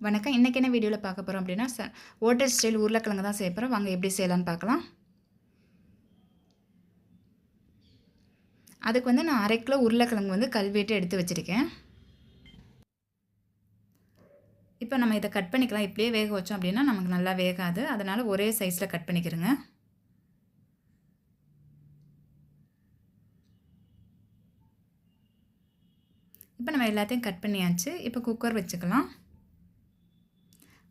வணக்கம். இன்றைக்கி என்ன வீடியோவில் பார்க்க போகிறோம் அப்படின்னா ஹோட்டல் ஸ்டைல் உருளைக்கிழங்கு தான் செய்ய போகிறோம். வாங்க எப்படி செய்யலான்னு பார்க்கலாம். அதுக்கு வந்து நான் 1/2 கிலோ உருளைக்கிழங்கு வந்து கழுவிட்டு எடுத்து வச்சுருக்கேன். இப்போ நம்ம இதை கட் பண்ணிக்கலாம். இப்படியே வேக வச்சோம் அப்படின்னா நமக்கு நல்லா வேகாது. அதனால் ஒரே சைஸில் கட் பண்ணிக்கிறேங்க. இப்போ நம்ம எல்லாத்தையும் கட் பண்ணியாச்சு. இப்போ குக்கர் வச்சுக்கலாம்.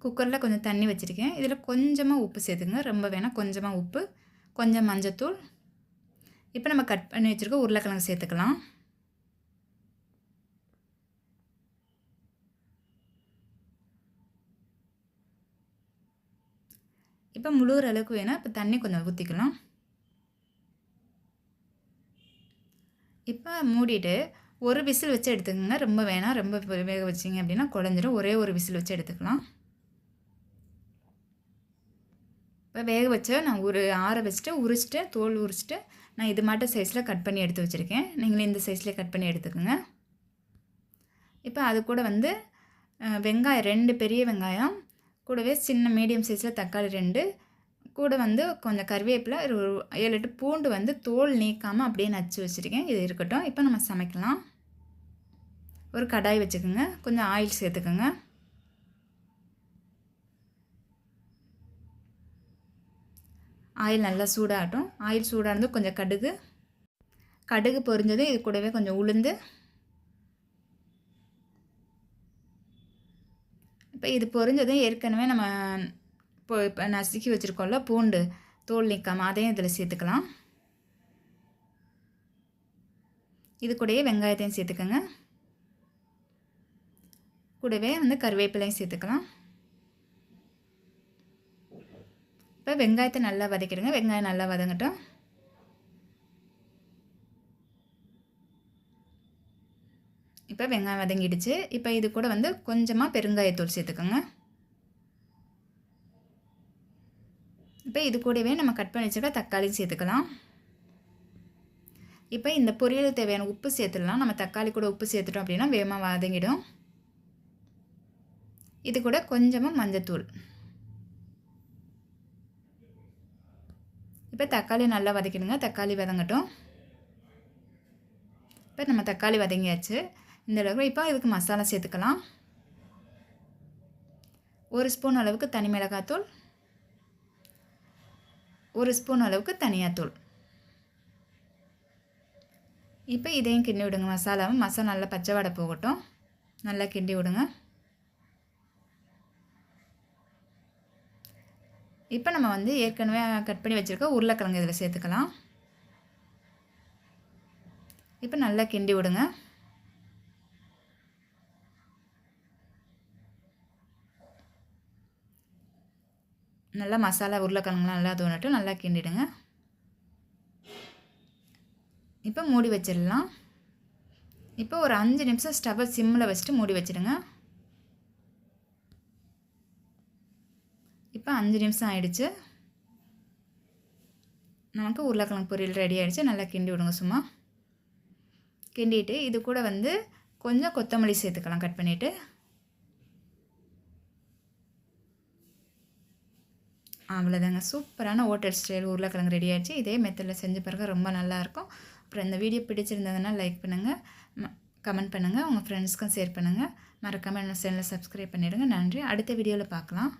குக்கரில் கொஞ்சம் தண்ணி வச்சுருக்கேன். இதில் கொஞ்சமாக உப்பு சேர்த்துங்க. ரொம்ப வேணாம், கொஞ்சமாக உப்பு, கொஞ்சம் மஞ்சத்தூள். இப்போ நம்ம கட் பண்ணி வச்சுருக்க உருளைக்கிழங்கு சேர்த்துக்கலாம். இப்போ முழுகிற அளவுக்கு வேணால் இப்போ தண்ணி கொஞ்சம் ஊற்றிக்கலாம். இப்போ மூடிட்டு ஒரு விசில் வச்சு எடுத்துக்கோங்க. ரொம்ப வேணாம், ரொம்ப வேக வச்சிங்க அப்படின்னா குழஞ்சிடும். ஒரே ஒரு விசில் வச்சு எடுத்துக்கலாம். இப்போ வேக வச்சு நான் ஆற வச்சுட்டு உரிச்சிட்டு தோல் உரிச்சிட்டு நான் இது மாட்ட சைஸில் கட் பண்ணி எடுத்து வச்சுருக்கேன். நீங்களும் இந்த சைஸ்லேயே கட் பண்ணி எடுத்துக்கோங்க. இப்போ அது கூட வந்து வெங்காயம் 2 பெரிய வெங்காயம், கூடவே சின்ன மீடியம் சைஸில் தக்காளி 2, கூட வந்து கொஞ்சம் கருவேப்பிலை, ஒரு 7-8 பூண்டு வந்து தோல் நீக்காமல் அப்படியே நச்சு வச்சுருக்கேன். இது இருக்கட்டும். இப்போ நம்ம சமைக்கலாம். ஒரு கடாய் வச்சுக்கோங்க. கொஞ்சம் ஆயில் சேர்த்துக்கோங்க. ஆயில் நல்லா சூடாகட்டும். ஆயில் சூடானது கொஞ்சம் கடுகு பொரிஞ்சது. இது கூடவே கொஞ்சம் உளுந்து. இப்போ இது பொரிஞ்சதும் ஏற்கனவே நம்ம இப்போ நசுக்கி வச்சுருக்கோம்ல பூண்டு தோல் நீக்காமல், அதையும் இதில் சேர்த்துக்கலாம். இது கூடவே வெங்காயத்தையும் சேர்த்துக்கோங்க. கூடவே வந்து கருவேப்பிலையும் சேர்த்துக்கலாம். இப்போ வெங்காயத்தை நல்லா வதக்கிடுங்க. வெங்காயம் நல்லா வதங்கட்டும். இப்போ வெங்காயம் வதங்கிடுச்சு. இப்போ இது கூட வந்து கொஞ்சமாக பெருங்காயத்தூள் சேர்த்துக்கோங்க. இப்போ இது கூடவே நம்ம கட் பண்ணி வச்சுக்க தக்காளி சேர்த்துக்கலாம். இப்போ இந்த பொரியலுக்கு தேவையான உப்பு சேர்த்துடலாம். நம்ம தக்காளி கூட உப்பு சேர்த்துட்டோம் அப்படின்னா வேகமாக வதங்கிடும். இது கூட கொஞ்சமாக மஞ்சத்தூள். இப்போ தக்காளி நல்லா வதக்கிடுங்க. தக்காளி வதங்கட்டும். இப்போ நம்ம தக்காளி வதங்கியாச்சு. இந்த அளவுக்கு இப்போ இதுக்கு மசாலா சேர்த்துக்கலாம். 1 ஸ்பூன் அளவுக்கு தனி மிளகாத்தூள், 1 ஸ்பூன் அளவுக்கு தனியாத்தூள். இப்போ இதையும் கிண்டி விடுங்க. மசாலா நல்லா பச்சை வாடை போகட்டும். நல்லா கிண்டி விடுங்க. இப்போ நம்ம வந்து ஏற்கனவே கட் பண்ணி வச்சுருக்க உருளைக்கிழங்கு இதில் சேர்த்துக்கலாம். இப்போ நல்லா கிண்டி விடுங்க. நல்லா மசாலா உருளைக்கிழங்குலாம் நல்லா தோணட்டும். நல்லா கிண்டிடுங்க. இப்போ மூடி வச்சிடலாம். இப்போ ஒரு 5 நிமிஷம் ஸ்டவ்வை சிம்மில் வச்சுட்டு மூடி வச்சுடுங்க. இப்போ 5 நிமிஷம் ஆயிடுச்சு. நமக்கு உருளைக்கிழங்கு பொரியல் ரெடி ஆகிடுச்சு. நல்லா கிண்டி விடுங்க. சும்மா கிண்டிட்டு இது கூட வந்து கொஞ்சம் கொத்தமல்லி சேர்த்துக்கலாம் கட் பண்ணிவிட்டு. அவ்வளோதாங்க. சூப்பரான ஹோட்டல் ஸ்டைல் உருளைக்கிழங்கு ரெடி ஆகிடுச்சு. இதே மெத்தடில் செஞ்சு பாருங்க, ரொம்ப நல்லாயிருக்கும். அப்புறம் இந்த வீடியோ பிடிச்சிருந்ததுன்னா லைக் பண்ணுங்கள், கமெண்ட் பண்ணுங்கள், உங்கள் ஃப்ரெண்ட்ஸ்க்கும் ஷேர் பண்ணுங்கள். மறக்காமல் என்ன சேனலை சப்ஸ்கிரைப் பண்ணிவிடுங்க. நன்றி. அடுத்த வீடியோவில் பார்க்கலாம்.